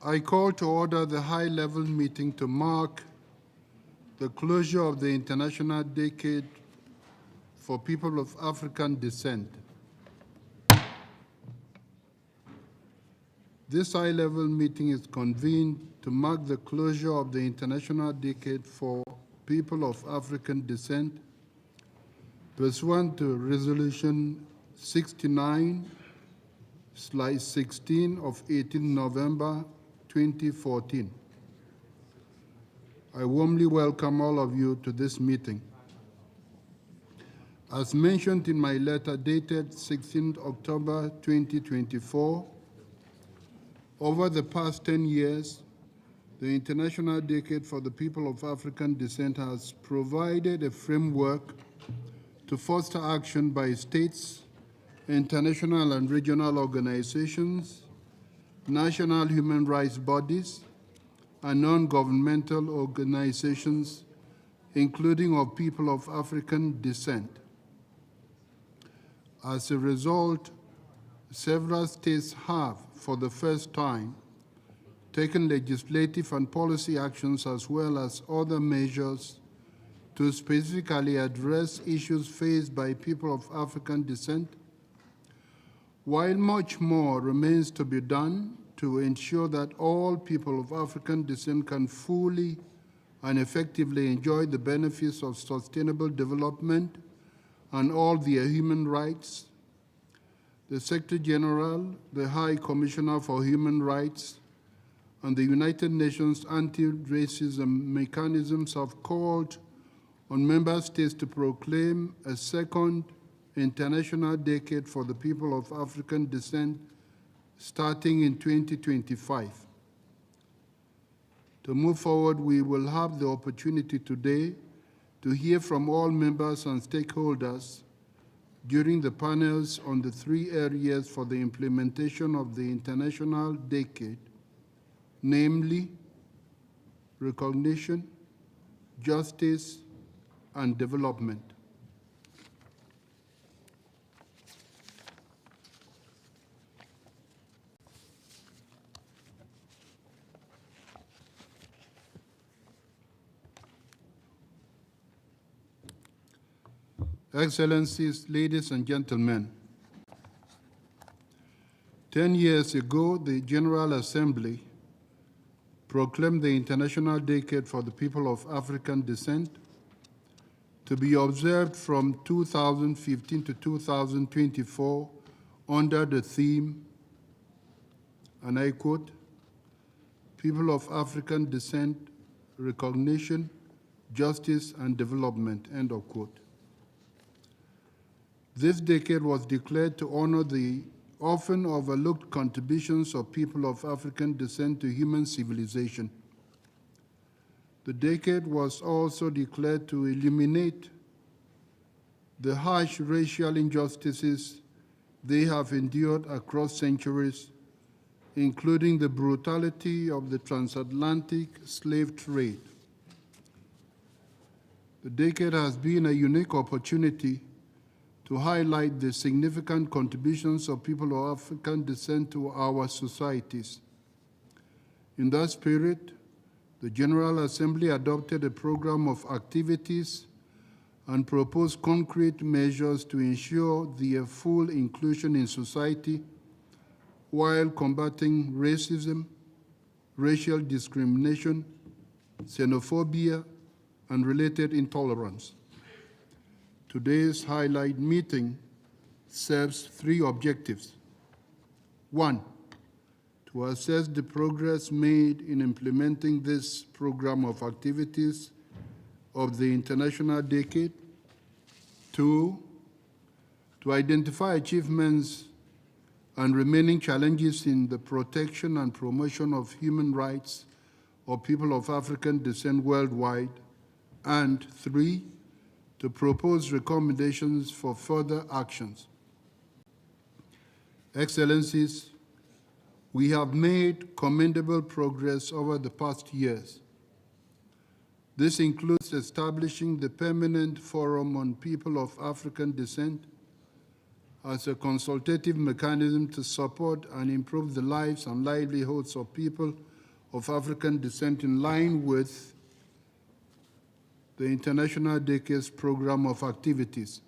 I call to order the high-level meeting to mark the closure of the International Decade for People of African Descent. This high-level meeting is convened to mark the closure of the International Decade for People of African Descent pursuant to Resolution 69/16 of 18 November 2014. I warmly welcome all of you to this meeting. As mentioned in my letter dated 16 October 2024, over the past 10 years, the International Decade for the People of African Descent has provided a framework to foster action by states, international and regional organizations, national human rights bodies, and non-governmental organizations, including of people of African descent. As a result, several states have, for the first time, taken legislative and policy actions as well as other measures to specifically address issues faced by people of African descent, while much more remains to be done to ensure that all people of African descent can fully and effectively enjoy the benefits of sustainable development and all their human rights. The Secretary General, the High Commissioner for Human Rights, and the United Nations Anti-Racism Mechanisms have called on member states to proclaim a second International Decade for the People of African Descent starting in 2025. To move forward, we will have the opportunity today to hear from all members and stakeholders during the panels on the three areas for the implementation of the International Decade, namely recognition, justice, and development. Excellencies, ladies and gentlemen, 10 years ago, the General Assembly proclaimed the International Decade for the People of African Descent to be observed from 2015 to 2024 under the theme, and I quote, People of African Descent, Recognition, Justice, and Development, end of quote. This decade was declared to honor the often overlooked contributions of people of African descent to human civilization. The decade was also declared to eliminate the harsh racial injustices they have endured across centuries, including the brutality of the transatlantic slave trade. The decade has been a unique opportunity to highlight the significant contributions of people of African descent to our societies. In that spirit, the General Assembly adopted a program of activities and proposed concrete measures to ensure their full inclusion in society while combating racism, racial discrimination, xenophobia, and related intolerance. Today's highlight meeting serves three objectives. One, to assess the progress made in implementing this program of activities of the International Decade. Two, to identify achievements and remaining challenges in the protection and promotion of human rights of people of African descent worldwide. And three, to propose recommendations for further actions. Excellencies, we have made commendable progress over the past years. This includes establishing the Permanent Forum on People of African Descent as a consultative mechanism to support and improve the lives and livelihoods of people of African descent in line with the International Decade's program of activities.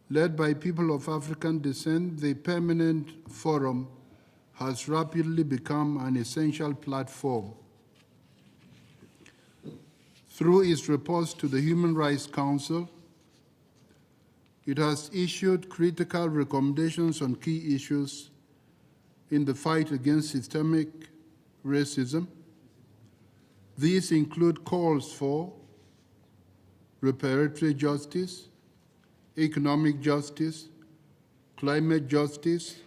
Led by people of African descent, the Permanent Forum has rapidly become an essential platform. Through its reports to the Human Rights Council, it has issued critical recommendations on key issues in the fight against systemic racism. These include calls for reparatory justice, economic justice, climate justice,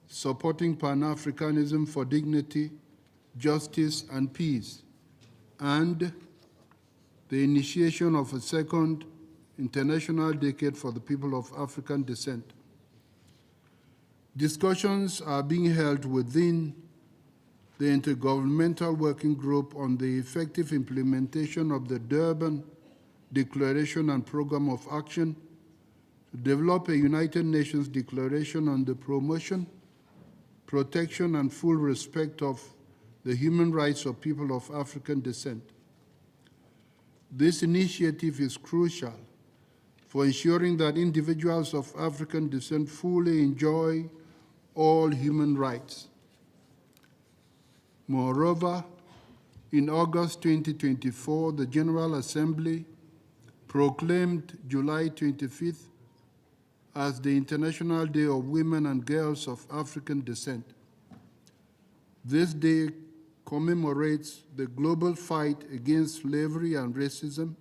supporting Pan-Africanism for dignity, justice, and peace, and the initiation of a second International Decade for the people of African descent. Discussions are being held within the Intergovernmental Working Group on the effective implementation of the Durban Declaration and Program of Action to develop a United Nations Declaration on the promotion, protection, and full respect of the human rights of people of African descent. This initiative is crucial for ensuring that individuals of African descent fully enjoy all human rights. Moreover, in August 2024, the General Assembly proclaimed July 25th as the International Day of Women and Girls of African Descent. This day commemorates the global fight against slavery and racism,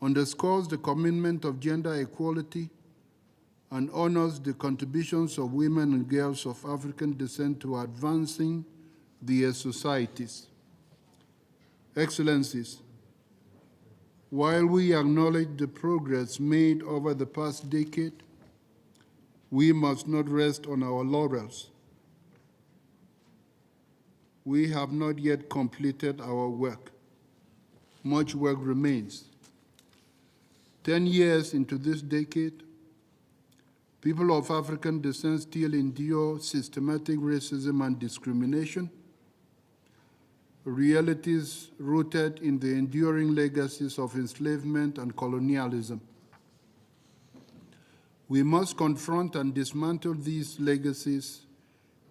underscores the commitment of gender equality, and honors the contributions of women and girls of African descent to advancing their societies. Excellencies, while we acknowledge the progress made over the past decade, we must not rest on our laurels. We have not yet completed our work. Much work remains. 10 years into this decade, people of African descent still endure systematic racism and discrimination, realities rooted in the enduring legacies of enslavement and colonialism. We must confront and dismantle these legacies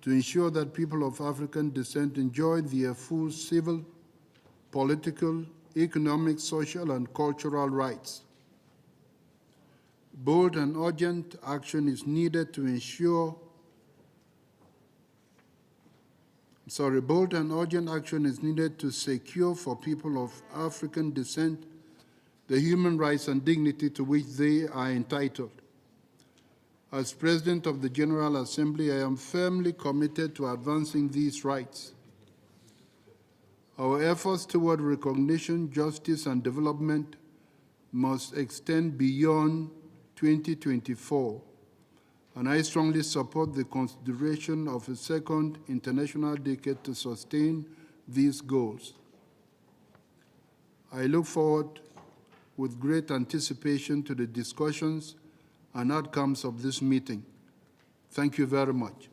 to ensure that people of African descent enjoy their full civil, political, economic, social, and cultural rights. Bold and urgent action is needed to ensure bold and urgent action is needed to secure for people of African descent the human rights and dignity to which they are entitled. As President of the General Assembly, I am firmly committed to advancing these rights. Our efforts toward recognition, justice, and development must extend beyond 2024. And I strongly support the consideration of a second international decade to sustain these goals. I look forward with great anticipation to the discussions and outcomes of this meeting. Thank you very much.